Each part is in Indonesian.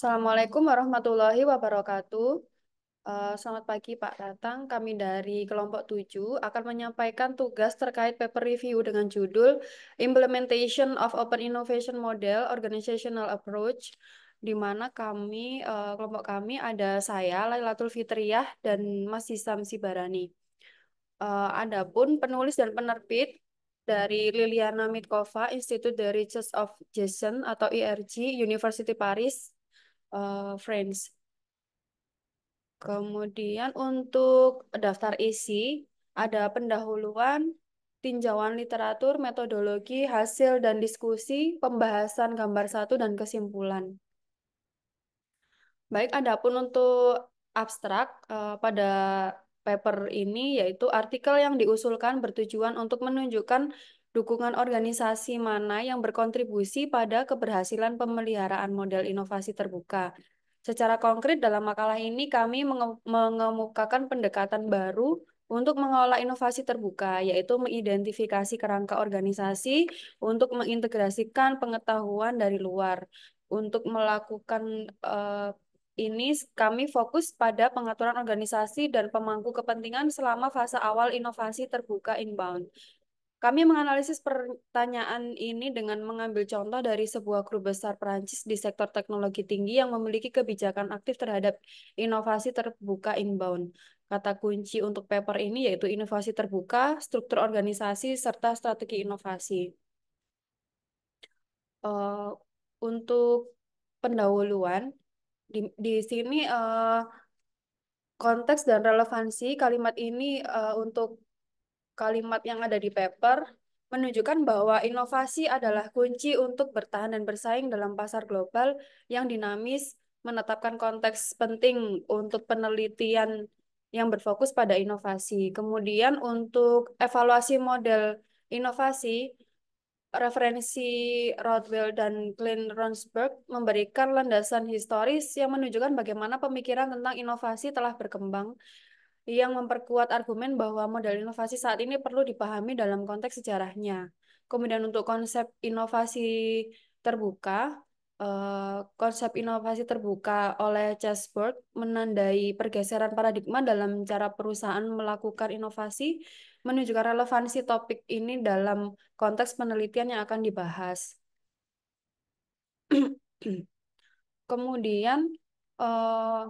Assalamualaikum warahmatullahi wabarakatuh. Selamat pagi Pak Tatang. Kami dari kelompok 7 akan menyampaikan tugas terkait paper review dengan judul Implementation of Open Innovation Model Organizational Approach, di mana kelompok kami ada saya, Lailatul Fitriyah, dan Mas Hisam Sibarani. Adapun penulis dan penerbit dari Liliana Mitkova, Institute de Research of Giessen atau IRG, University Paris, France. Kemudian untuk daftar isi, ada pendahuluan, tinjauan literatur, metodologi, hasil dan diskusi, pembahasan gambar satu dan kesimpulan. Baik, adapun untuk abstrak pada paper ini yaitu artikel yang diusulkan bertujuan untuk menunjukkan dukungan organisasi mana yang berkontribusi pada keberhasilan pemeliharaan model inovasi terbuka. Secara konkret dalam makalah ini kami mengemukakan pendekatan baru untuk mengelola inovasi terbuka, yaitu mengidentifikasi kerangka organisasi untuk mengintegrasikan pengetahuan dari luar. Untuk melakukan ini kami fokus pada pengaturan organisasi dan pemangku kepentingan selama fase awal inovasi terbuka inbound. Kami menganalisis pertanyaan ini dengan mengambil contoh dari sebuah grup besar Perancis di sektor teknologi tinggi yang memiliki kebijakan aktif terhadap inovasi terbuka inbound. Kata kunci untuk paper ini yaitu inovasi terbuka, struktur organisasi, serta strategi inovasi. Eh, untuk pendahuluan, di sini konteks dan relevansi kalimat ini untuk kalimat yang ada di paper menunjukkan bahwa inovasi adalah kunci untuk bertahan dan bersaing dalam pasar global yang dinamis, menetapkan konteks penting untuk penelitian yang berfokus pada inovasi. Kemudian untuk evaluasi model inovasi, referensi Rothwell dan Glenn Ronsberg memberikan landasan historis yang menunjukkan bagaimana pemikiran tentang inovasi telah berkembang, yang memperkuat argumen bahwa model inovasi saat ini perlu dipahami dalam konteks sejarahnya. Kemudian untuk konsep inovasi terbuka oleh Chessberg menandai pergeseran paradigma dalam cara perusahaan melakukan inovasi, menunjukkan relevansi topik ini dalam konteks penelitian yang akan dibahas. Kemudian, eh,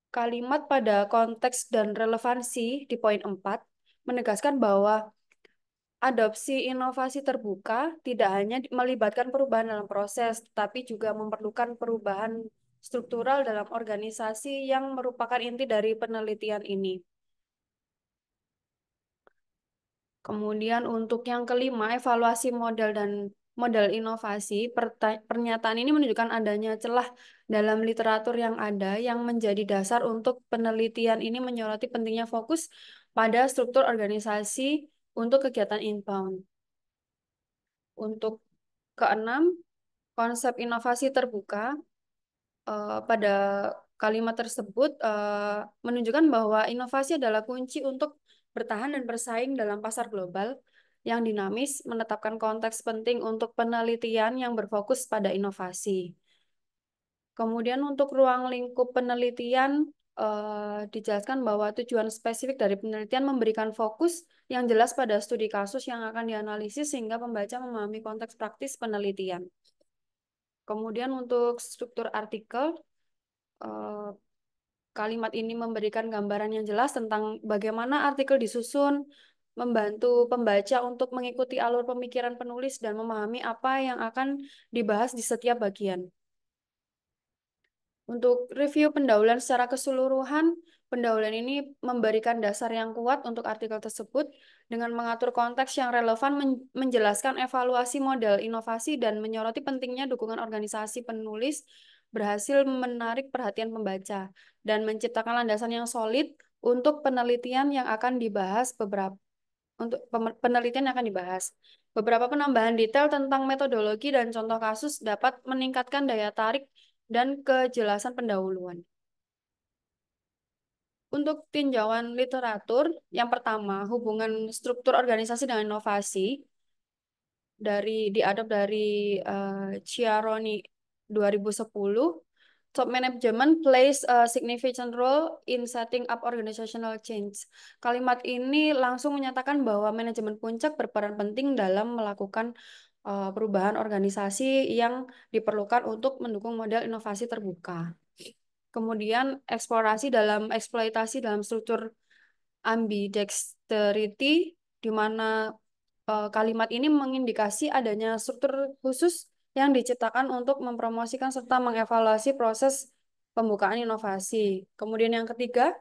kalimat pada konteks dan relevansi di poin 4 menegaskan bahwa adopsi inovasi terbuka tidak hanya melibatkan perubahan dalam proses, tetapi juga memerlukan perubahan struktural dalam organisasi yang merupakan inti dari penelitian ini. Kemudian untuk yang kelima, evaluasi model dan model inovasi, pernyataan ini menunjukkan adanya celah dalam literatur yang ada yang menjadi dasar untuk penelitian ini menyoroti pentingnya fokus pada struktur organisasi untuk kegiatan inbound. Untuk keenam, konsep inovasi terbuka pada kalimat tersebut menunjukkan bahwa inovasi adalah kunci untuk bertahan dan bersaing dalam pasar global yang dinamis, menetapkan konteks penting untuk penelitian yang berfokus pada inovasi. Kemudian untuk ruang lingkup penelitian dijelaskan bahwa tujuan spesifik dari penelitian memberikan fokus yang jelas pada studi kasus yang akan dianalisis sehingga pembaca memahami konteks praktis penelitian. Kemudian untuk struktur artikel, eh, kalimat ini memberikan gambaran yang jelas tentang bagaimana artikel disusun, membantu pembaca untuk mengikuti alur pemikiran penulis dan memahami apa yang akan dibahas di setiap bagian. Untuk review pendahuluan secara keseluruhan, pendahuluan ini memberikan dasar yang kuat untuk artikel tersebut dengan mengatur konteks yang relevan, menjelaskan evaluasi model inovasi, dan menyoroti pentingnya dukungan organisasi penulis berhasil menarik perhatian pembaca dan menciptakan landasan yang solid untuk penelitian yang akan dibahas penelitian yang akan dibahas. Beberapa penambahan detail tentang metodologi dan contoh kasus dapat meningkatkan daya tarik dan kejelasan pendahuluan. Untuk tinjauan literatur, yang pertama, hubungan struktur organisasi dengan inovasi diadop dari Ciaroni 2010, top management plays a significant role in setting up organizational change. Kalimat ini langsung menyatakan bahwa manajemen puncak berperan penting dalam melakukan perubahan organisasi yang diperlukan untuk mendukung model inovasi terbuka. Kemudian eksploitasi dalam struktur ambidexterity, di mana kalimat ini mengindikasi adanya struktur khusus yang diciptakan untuk mempromosikan serta mengevaluasi proses pembukaan inovasi. Kemudian yang ketiga,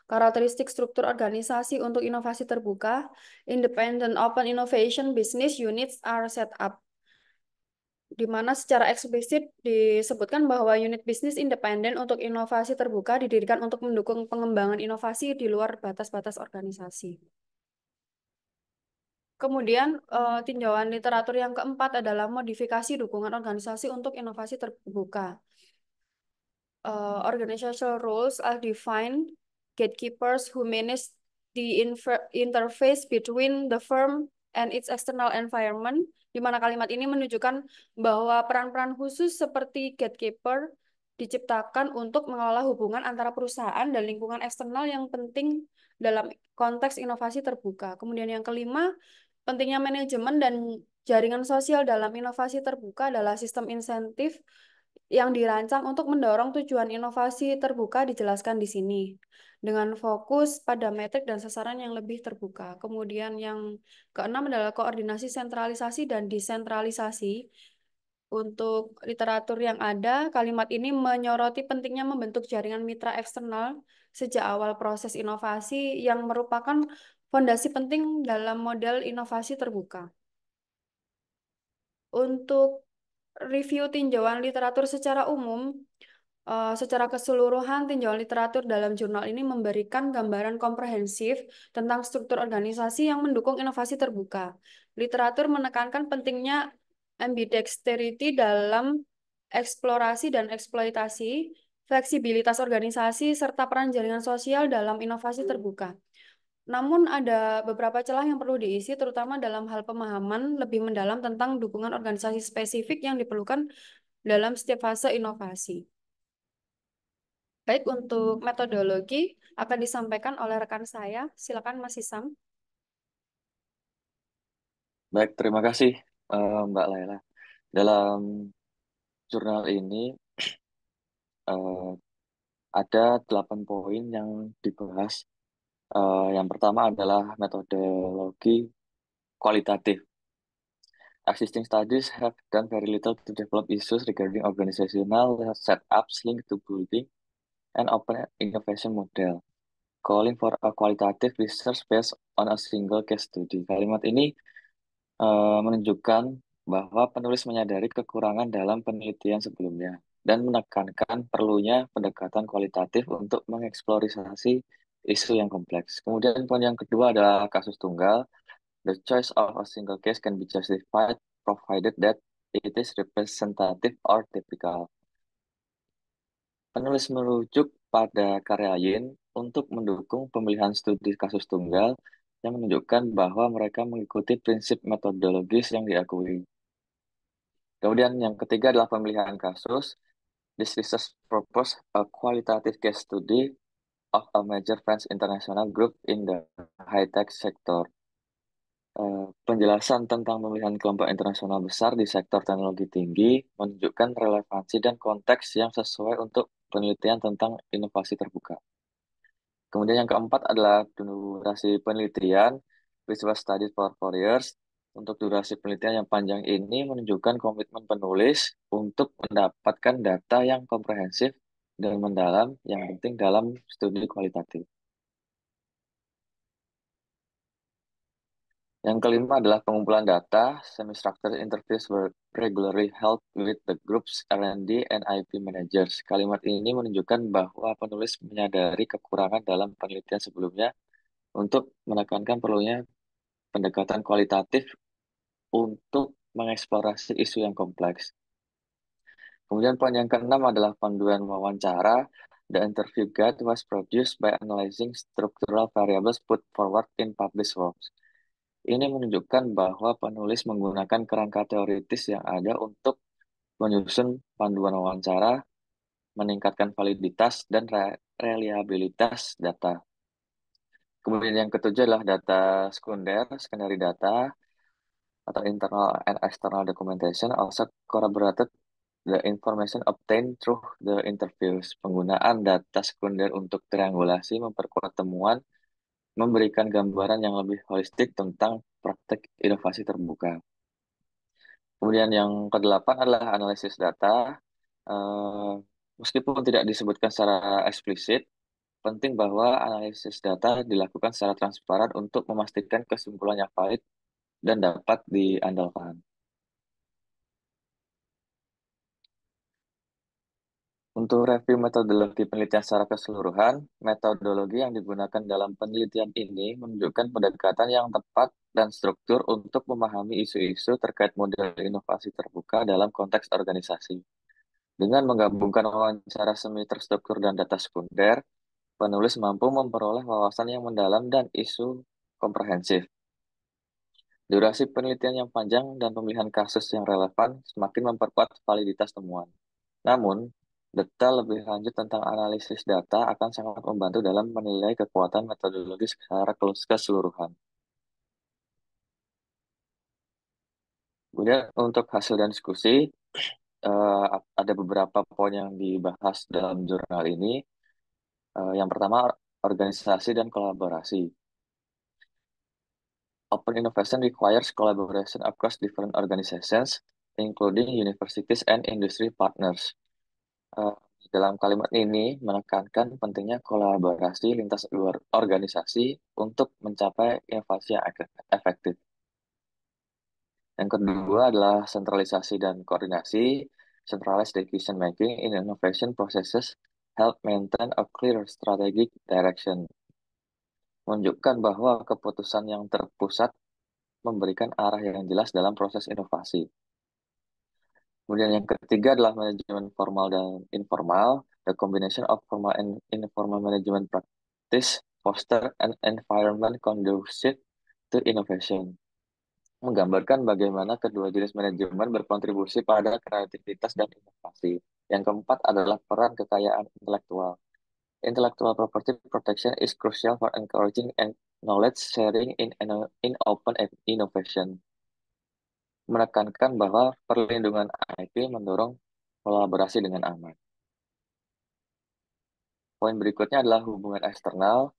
karakteristik struktur organisasi untuk inovasi terbuka, independent open innovation business units are set up, di mana secara eksplisit disebutkan bahwa unit bisnis independen untuk inovasi terbuka didirikan untuk mendukung pengembangan inovasi di luar batas-batas organisasi. Kemudian tinjauan literatur yang keempat adalah modifikasi dukungan organisasi untuk inovasi terbuka. Organizational rules are defined gatekeepers who manage the interface between the firm and its external environment, di mana kalimat ini menunjukkan bahwa peran-peran khusus seperti gatekeeper diciptakan untuk mengelola hubungan antara perusahaan dan lingkungan eksternal yang penting dalam konteks inovasi terbuka. Kemudian yang kelima, pentingnya manajemen dan jaringan sosial dalam inovasi terbuka adalah sistem insentif yang dirancang untuk mendorong tujuan inovasi terbuka dijelaskan di sini dengan fokus pada metrik dan sasaran yang lebih terbuka. Kemudian yang keenam adalah koordinasi sentralisasi dan desentralisasi. Untuk literatur yang ada, kalimat ini menyoroti pentingnya membentuk jaringan mitra eksternal sejak awal proses inovasi yang merupakan fondasi penting dalam model inovasi terbuka. Untuk review tinjauan literatur secara umum, secara keseluruhan, tinjauan literatur dalam jurnal ini memberikan gambaran komprehensif tentang struktur organisasi yang mendukung inovasi terbuka. Literatur menekankan pentingnya ambidexterity dalam eksplorasi dan eksploitasi, fleksibilitas organisasi, serta peran jaringan sosial dalam inovasi terbuka. Namun ada beberapa celah yang perlu diisi, terutama dalam hal pemahaman lebih mendalam tentang dukungan organisasi spesifik yang diperlukan dalam setiap fase inovasi. Baik, untuk metodologi akan disampaikan oleh rekan saya. Silakan Mas Isam. Baik, terima kasih Mbak Laila. Dalam jurnal ini eh, ada 8 poin yang dibahas. Yang pertama adalah metodologi kualitatif. Existing studies have done very little to develop issues regarding organizational setups linked to building an open innovation model, calling for a qualitative research based on a single case study. Kalimat ini menunjukkan bahwa penulis menyadari kekurangan dalam penelitian sebelumnya dan menekankan perlunya pendekatan kualitatif untuk mengeksplorasi isu yang kompleks. Kemudian poin yang kedua adalah kasus tunggal. The choice of a single case can be justified provided that it is representative or typical. Penulis merujuk pada karya Yin untuk mendukung pemilihan studi kasus tunggal yang menunjukkan bahwa mereka mengikuti prinsip metodologis yang diakui. Kemudian yang ketiga adalah pemilihan kasus. This research propose a qualitative case study of a major French international group in the high-tech sector. Penjelasan tentang pemilihan kelompok internasional besar di sektor teknologi tinggi menunjukkan relevansi dan konteks yang sesuai untuk penelitian tentang inovasi terbuka. Kemudian yang keempat adalah durasi penelitian, which was studied for 4 years. Untuk durasi penelitian yang panjang ini menunjukkan komitmen penulis untuk mendapatkan data yang komprehensif dan mendalam yang penting dalam studi kualitatif. Yang kelima adalah pengumpulan data. Semi-structured interviews were regularly held with the group's R&D and IP managers. Kalimat ini menunjukkan bahwa penulis menyadari kekurangan dalam penelitian sebelumnya untuk menekankan perlunya pendekatan kualitatif untuk mengeksplorasi isu yang kompleks. Kemudian poin yang keenam adalah panduan wawancara. The interview guide was produced by analyzing structural variables put forward in published works. Ini menunjukkan bahwa penulis menggunakan kerangka teoritis yang ada untuk menyusun panduan wawancara, meningkatkan validitas dan reliabilitas data. Kemudian yang ketujuh adalah data sekunder, secondary data, atau internal and external documentation also corroborated the information obtained through the interviews. Penggunaan data sekunder untuk triangulasi memperkuat temuan, memberikan gambaran yang lebih holistik tentang praktek inovasi terbuka. Kemudian yang kedelapan adalah analisis data. Eh, Meskipun tidak disebutkan secara eksplisit, penting bahwa analisis data dilakukan secara transparan untuk memastikan kesimpulan yang valid dan dapat diandalkan. Untuk review metodologi penelitian secara keseluruhan, metodologi yang digunakan dalam penelitian ini menunjukkan pendekatan yang tepat dan struktur untuk memahami isu-isu terkait model inovasi terbuka dalam konteks organisasi. Dengan menggabungkan wawancara semi terstruktur dan data sekunder, penulis mampu memperoleh wawasan yang mendalam dan isu komprehensif. Durasi penelitian yang panjang dan pemilihan kasus yang relevan semakin memperkuat validitas temuan. Namun, detail lebih lanjut tentang analisis data akan sangat membantu dalam menilai kekuatan metodologi secara keseluruhan. Kemudian untuk hasil dan diskusi, ada beberapa poin yang dibahas dalam jurnal ini. Yang pertama, organisasi dan kolaborasi. Open innovation requires collaboration across different organizations, including universities and industry partners. Eh, dalam kalimat ini menekankan pentingnya kolaborasi lintas luar organisasi untuk mencapai inovasi yang efektif. Yang kedua adalah sentralisasi dan koordinasi. Centralized decision making in innovation processes help maintain a clear strategic direction. Menunjukkan bahwa keputusan yang terpusat memberikan arah yang jelas dalam proses inovasi. Kemudian yang ketiga adalah manajemen formal dan informal. The combination of formal and informal management practice foster an environment conducive to innovation. Menggambarkan bagaimana kedua jenis manajemen berkontribusi pada kreativitas dan inovasi. Yang keempat adalah peran kekayaan intelektual. Intellectual property protection is crucial for encouraging and knowledge sharing in open innovation. Menekankan bahwa perlindungan IP mendorong kolaborasi dengan aman. Poin berikutnya adalah hubungan eksternal.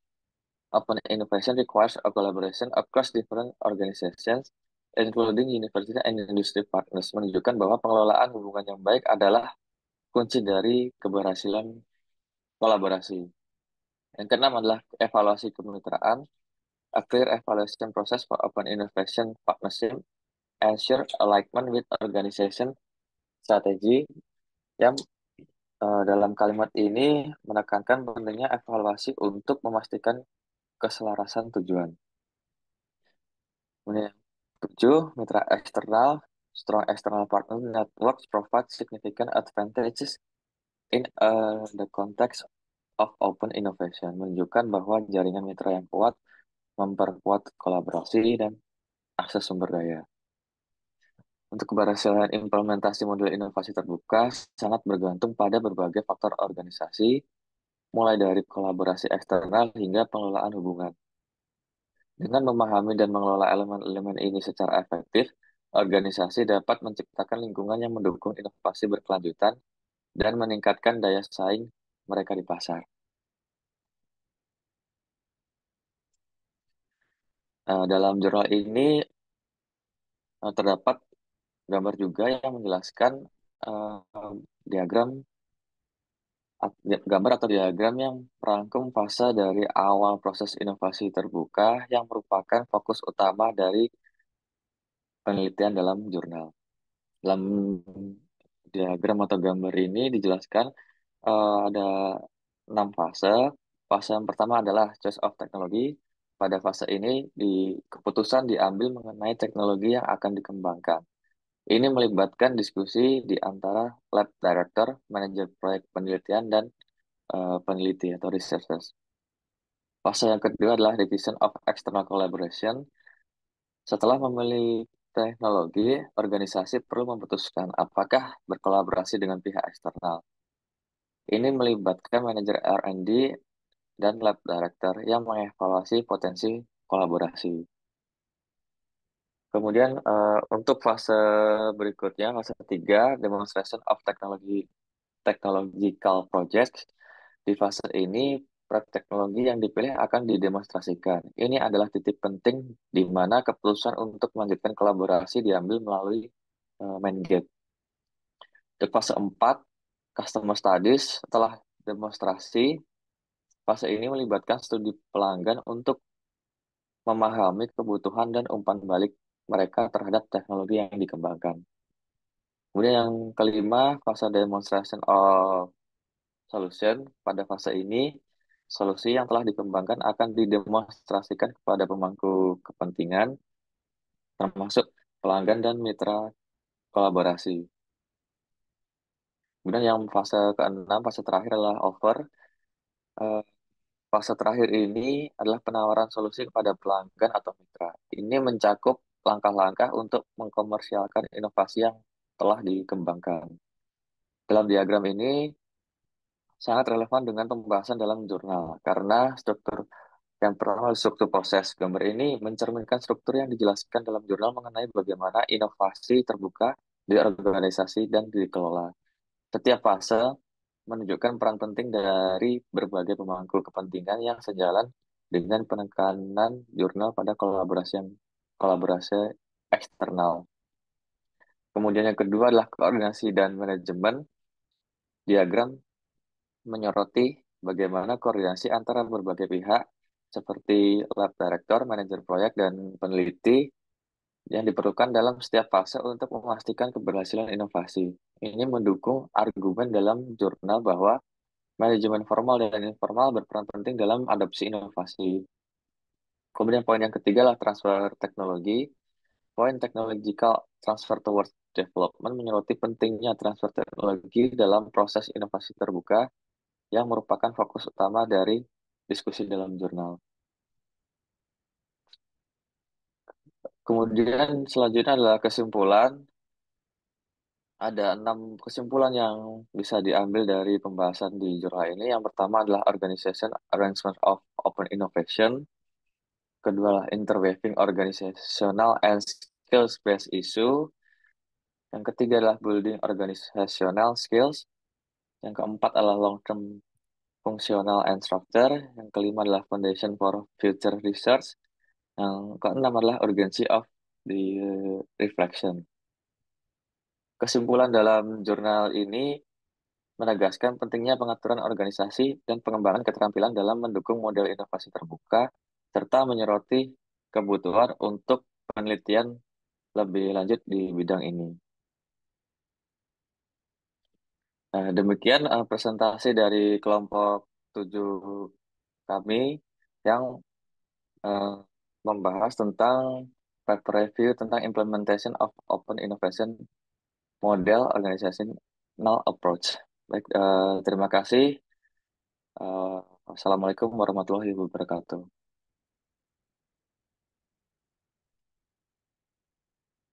Open innovation requires a collaboration across different organizations, including university and industry partners, menunjukkan bahwa pengelolaan hubungan yang baik adalah kunci dari keberhasilan kolaborasi. Yang keenam adalah evaluasi kemitraan. A clear evaluation process for open innovation partnership ensure alignment with organization strategy yang dalam kalimat ini menekankan pentingnya evaluasi untuk memastikan keselarasan tujuan. Kemudian tujuh, mitra eksternal, strong external partner networks provide significant advantages in the context of open innovation. Menunjukkan bahwa jaringan mitra yang kuat memperkuat kolaborasi dan akses sumber daya. Untuk keberhasilan implementasi model inovasi terbuka sangat bergantung pada berbagai faktor organisasi, mulai dari kolaborasi eksternal hingga pengelolaan hubungan. Dengan memahami dan mengelola elemen-elemen ini secara efektif, organisasi dapat menciptakan lingkungan yang mendukung inovasi berkelanjutan dan meningkatkan daya saing mereka di pasar. Dalam jurnal ini terdapat gambar juga yang menjelaskan uh, diagram gambar atau diagram yang merangkum fase dari awal proses inovasi terbuka yang merupakan fokus utama dari penelitian dalam jurnal. Dalam diagram atau gambar ini dijelaskan ada 6 fase. Fase yang pertama adalah choice of technology. Pada fase ini keputusan diambil mengenai teknologi yang akan dikembangkan. Ini melibatkan diskusi di antara lab director, manajer proyek penelitian, dan peneliti atau researchers. Fase yang kedua adalah decision of external collaboration. Setelah memilih teknologi, organisasi perlu memutuskan apakah berkolaborasi dengan pihak eksternal. Ini melibatkan manajer R&D dan lab director yang mengevaluasi potensi kolaborasi. Kemudian untuk fase berikutnya, fase 3, demonstration of technological projects. Di fase ini, proyek teknologi yang dipilih akan didemonstrasikan. Ini adalah titik penting di mana keputusan untuk melanjutkan kolaborasi diambil melalui main gate. Untuk fase 4, customer studies, setelah demonstrasi, fase ini melibatkan studi pelanggan untuk memahami kebutuhan dan umpan balik mereka terhadap teknologi yang dikembangkan. Kemudian yang kelima, fase demonstration of solution. Pada fase ini, solusi yang telah dikembangkan akan didemonstrasikan kepada pemangku kepentingan, termasuk pelanggan dan mitra kolaborasi. Kemudian yang fase keenam, fase terakhir adalah offer. Eh, Fase terakhir ini adalah penawaran solusi kepada pelanggan atau mitra. Ini mencakup langkah-langkah untuk mengkomersialkan inovasi yang telah dikembangkan. Dalam diagram ini sangat relevan dengan pembahasan dalam jurnal, karena struktur yang pertama struktur proses. Gambar ini mencerminkan struktur yang dijelaskan dalam jurnal mengenai bagaimana inovasi terbuka di organisasi dan dikelola. Setiap fase menunjukkan peran penting dari berbagai pemangku kepentingan yang sejalan dengan penekanan jurnal pada kolaborasi eksternal. Kemudian yang kedua adalah koordinasi dan manajemen. Diagram menyoroti bagaimana koordinasi antara berbagai pihak seperti lab director, manajer proyek, dan peneliti yang diperlukan dalam setiap fase untuk memastikan keberhasilan inovasi. Ini mendukung argumen dalam jurnal bahwa manajemen formal dan informal berperan penting dalam adopsi inovasi. Kemudian poin yang ketiga adalah transfer teknologi. Poin technological transfer towards development menyoroti pentingnya transfer teknologi dalam proses inovasi terbuka yang merupakan fokus utama dari diskusi dalam jurnal. Kemudian selanjutnya adalah kesimpulan. Ada 6 kesimpulan yang bisa diambil dari pembahasan di jurnal ini. Yang pertama adalah organization arrangement of open innovation. Kedua adalah interweaving organizational and skills-based issue. Yang ketiga adalah building organizational skills. Yang keempat adalah long-term functional and structure. Yang kelima adalah foundation for future research. Yang keenam adalah urgency of the reflection. Kesimpulan dalam jurnal ini menegaskan pentingnya pengaturan organisasi dan pengembangan keterampilan dalam mendukung model inovasi terbuka, serta menyoroti kebutuhan untuk penelitian lebih lanjut di bidang ini. Nah, demikian presentasi dari kelompok 7 kami yang eh, membahas tentang paper review tentang implementation of open innovation model organizational approach. Baik, terima kasih. Eh, Assalamualaikum warahmatullahi wabarakatuh.